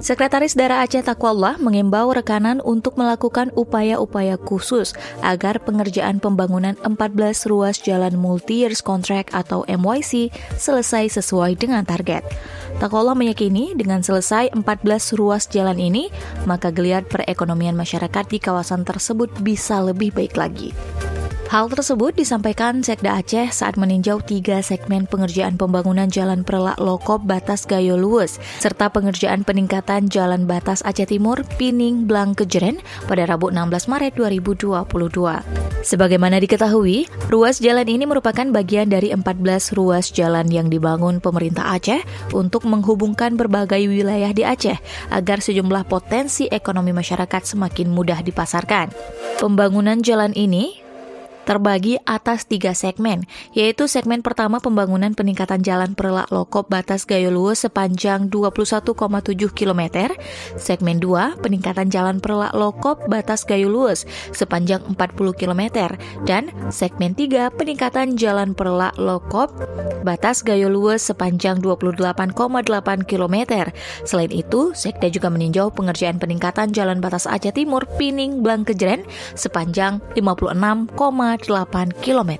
Sekretaris Daerah Aceh Taqwallah mengimbau rekanan untuk melakukan upaya-upaya khusus agar pengerjaan pembangunan 14 ruas jalan multi-years contract atau MYC selesai sesuai dengan target. Taqwallah meyakini dengan selesai 14 ruas jalan ini, maka geliat perekonomian masyarakat di kawasan tersebut bisa lebih baik lagi. Hal tersebut disampaikan Sekda Aceh saat meninjau 3 segmen pengerjaan pembangunan Jalan Perlak Lokop Batas Gayo Luwes, serta pengerjaan peningkatan Jalan Batas Aceh Timur Pining Blang Kejeren pada Rabu 16 Maret 2022. Sebagaimana diketahui, ruas jalan ini merupakan bagian dari 14 ruas jalan yang dibangun pemerintah Aceh untuk menghubungkan berbagai wilayah di Aceh agar sejumlah potensi ekonomi masyarakat semakin mudah dipasarkan. Pembangunan jalan ini terbagi atas 3 segmen, yaitu segmen pertama pembangunan peningkatan Jalan Perlak Lokop Batas Gayo Luwes sepanjang 21,7 km, segmen 2 peningkatan Jalan Perlak Lokop Batas Gayo Luwes sepanjang 40 km, dan segmen 3 peningkatan Jalan Perlak Lokop Batas Gayo Luwes sepanjang 28,8 km. Selain itu, Sekda juga meninjau pengerjaan peningkatan Jalan Batas Aceh Timur Pining Blang Kejeren sepanjang 56,8 km.